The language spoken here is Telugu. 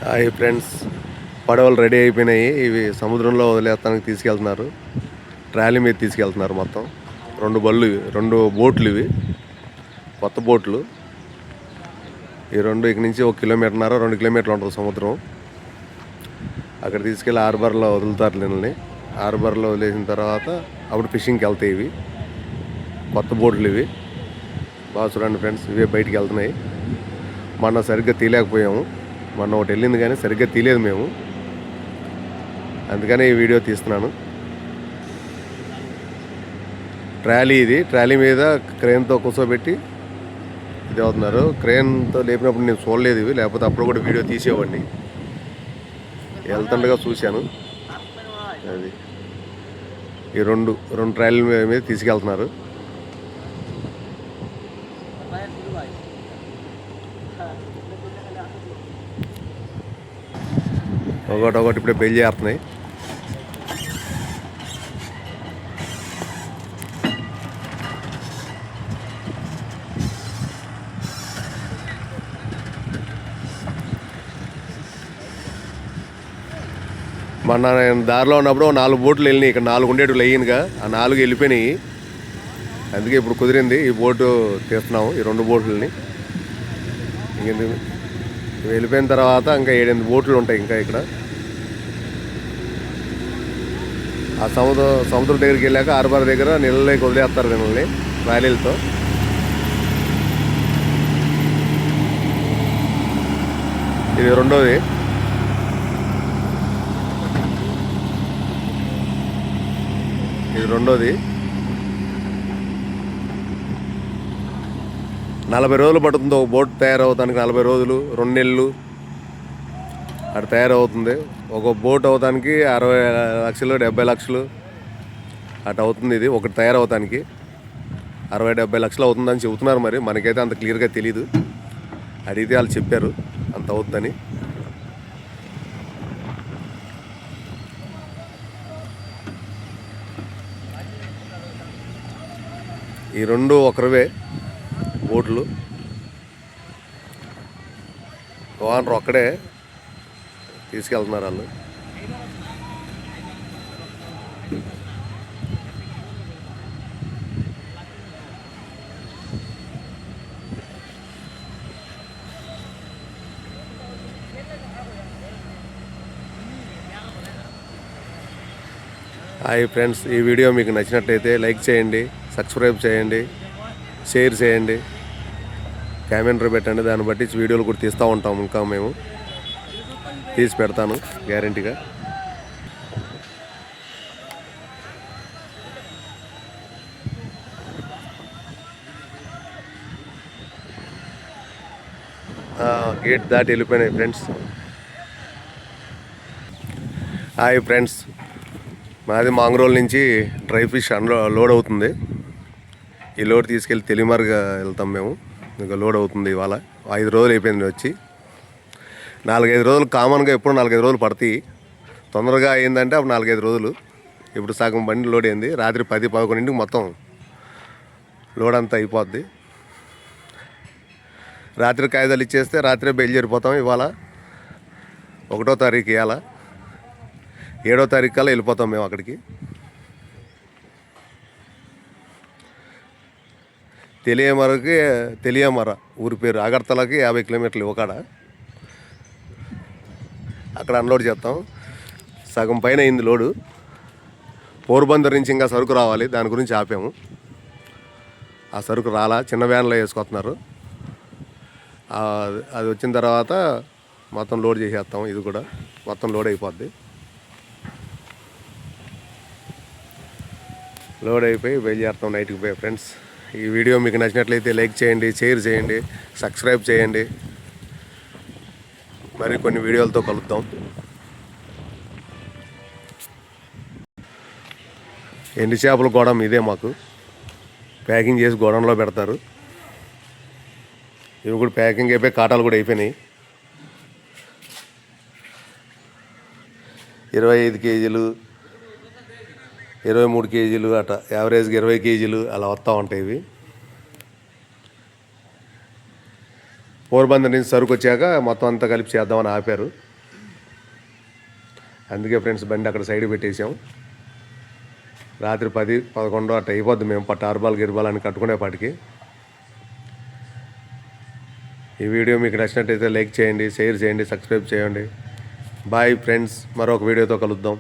హాయ్ ఫ్రెండ్స్, పడవలు రెడీ అయిపోయినాయి. ఇవి సముద్రంలో వదిలేస్తానికి తీసుకెళ్తున్నారు. ట్రాలీ మీద తీసుకెళ్తున్నారు. మొత్తం రెండు బోట్లు ఇవి, కొత్త బోట్లు. ఈ రెండు ఇక నుంచి 1 కిలోమీటర్న్నర 2 కిలోమీటర్లు ఉంటుంది సముద్రం. అక్కడ తీసుకెళ్ళి హార్బర్లో వదులుతారు. దీనిని హార్బర్లో వదిలేసిన తర్వాత అప్పుడు ఫిషింగ్కి వెళ్తాయి. ఇవి కొత్త బోట్లు ఇవి. బాగా చూడండి ఫ్రెండ్స్, ఇవే బయటికి వెళ్తున్నాయి. మొన్న సరిగ్గా తీయలేకపోయాము. మొన్న ఒకటి వెళ్ళింది కానీ సరిగ్గా తీయలేదు మేము, అందుకనే ఈ వీడియో తీస్తున్నాను. ఇది ట్రాలీ మీద క్రేన్తో కూర్చోబెట్టి ఇది అవుతున్నారు. క్రేన్తో లేపినప్పుడు నేను చూడలేదు ఇవి, లేకపోతే అప్పుడు కూడా వీడియో తీసేవాడిని. వెళ్తుండగా చూశాను. అది ఈ రెండు ట్రాలీల మీద తీసుకెళ్తున్నారు. ఒకటి ఇప్పుడే బయలుదేరుతున్నాయి. మొన్న నేను దారిలో ఉన్నప్పుడు 4 బోట్లు వెళ్ళినాయి. ఇక్కడ 4 ఉండేటివి లైన్గా, ఆ 4 వెళ్ళిపోయినాయి. అందుకే ఇప్పుడు కుదిరింది ఈ బోటు తీస్తున్నాము, ఈ 2 బోట్లని. ఇంకెందుకు వెళ్ళిపోయిన తర్వాత ఇంకా 7-8 బోట్లు ఉంటాయి ఇంకా ఇక్కడ. ఆ సముద్రం దగ్గరికి వెళ్ళాక హార్బర్ దగ్గర నీళ్ళలోకి వదిలేస్తారు దీనిని ర్యాలీలతో. ఇది రెండోది. ఇది రెండోది. 40 రోజులు పడుతుంది ఒక బోట్ తయారవుతానికి. 40 రోజులు, 2 నెలలు అక్కడ తయారవుతుంది. ఒక బోట్ అవడానికి 60 లక్షలు 70 లక్షలు అటు అవుతుంది. ఇది ఒకటి తయారవటానికి 60-70 లక్షలు అవుతుందని చెబుతున్నారు. మరి మనకైతే అంత క్లియర్గా తెలీదు. అడిగితే వాళ్ళు చెప్పారు అంత అవుతుందని. ఈ 2 ఒకరివే బోట్లు. ఓనర్ ఒక్కడే తీసుకెళ్తున్నారు వాళ్ళు. హాయ్ ఫ్రెండ్స్, ఈ వీడియో మీకు నచ్చినట్టయితే లైక్ చేయండి, సబ్స్క్రైబ్ చేయండి, షేర్ చేయండి, కామెంటరీ పెట్టండి. దాన్ని బట్టి వీడియోలు కూడా తీస్తూ ఉంటాము. ఇంకా మేము తీసి పెడతాను గ్యారెంటీగా. గేట్ దాటి వెళ్ళిపోయినాయి ఫ్రెండ్స్. హాయ్ ఫ్రెండ్స్, మాది మాంగ్రోల్ నుంచి డ్రై ఫిష్ లోడ్ అవుతుంది. ఈ లోడ్ తీసుకెళ్ళి తెలిమర్గా వెళ్తాం మేము. ఇంకా లోడ్ అవుతుంది. ఇవాళ 5 రోజులు అయిపోయింది వచ్చి. 4-5 రోజులు కామన్గా ఎప్పుడు 4-5 రోజులు పడతాయి. తొందరగా అయిందంటే అప్పుడు 4-5 రోజులు. ఇప్పుడు సగం బండి లోడ్ అయింది. రాత్రి 10-11 మొత్తం లోడ్ అంతా అయిపోద్ది. రాత్రి కాయిదాలు ఇచ్చేస్తే రాత్రే బయలుదేరిపోతాం. ఇవాళ 1వ తారీఖు, ఇవాళ 7వ తారీఖు కల్లా వెళ్ళిపోతాం మేము అక్కడికి. తెలియమర ఊరి పేరు. అగర్తలకి 50 కిలోమీటర్లు ఇవ్వకాడ. అక్కడ అన్లోడ్ చేస్తాం. సగం పైన అయింది లోడు. పోర్బందర్ నుంచి ఇంకా సరుకు రావాలి, దాని గురించి ఆపాము. ఆ సరుకు రాలా, చిన్న వ్యాన్లో వేసుకొస్తున్నారు. అది వచ్చిన తర్వాత మొత్తం లోడ్ చేసేస్తాం. ఇది కూడా మొత్తం లోడ్ అయిపోద్ది. లోడ్ అయిపోయి బయలుదేరుతాం నైట్కి పోయి. ఫ్రెండ్స్, ఈ వీడియో మీకు నచ్చినట్లయితే లైక్ చేయండి, షేర్ చేయండి, సబ్స్క్రైబ్ చేయండి. మరి కొన్ని వీడియోలతో కలుద్దాం. ఎండి చేపల గోడం ఇదే మాకు. ప్యాకింగ్ చేసి గోడంలో పెడతారు. ఇవి కూడా ప్యాకింగ్ అయిపోయి కాటాలు కూడా అయిపోయినాయి. 25 కేజీలు, 23 కేజీలు అట, యావరేజ్గా 20 కేజీలు అలా వస్తూ ఉంటాయి. ఇవి పోర్బందర్ నుంచి సరుకు వచ్చాక మొత్తం అంతా కలిపి చేద్దామని ఆపారు. అందుకే ఫ్రెండ్స్ బండి అక్కడ సైడ్ పెట్టేసాం. రాత్రి 10-11 అట్లా అయిపోద్ది మేము టార్బాల్ గిర్బాల్ అని కట్టుకునేపాటికి. ఈ వీడియో మీకు నచ్చినట్టయితే లైక్ చేయండి, షేర్ చేయండి, సబ్స్క్రైబ్ చేయండి. బాయ్ ఫ్రెండ్స్, మరొక వీడియోతో కలుద్దాం.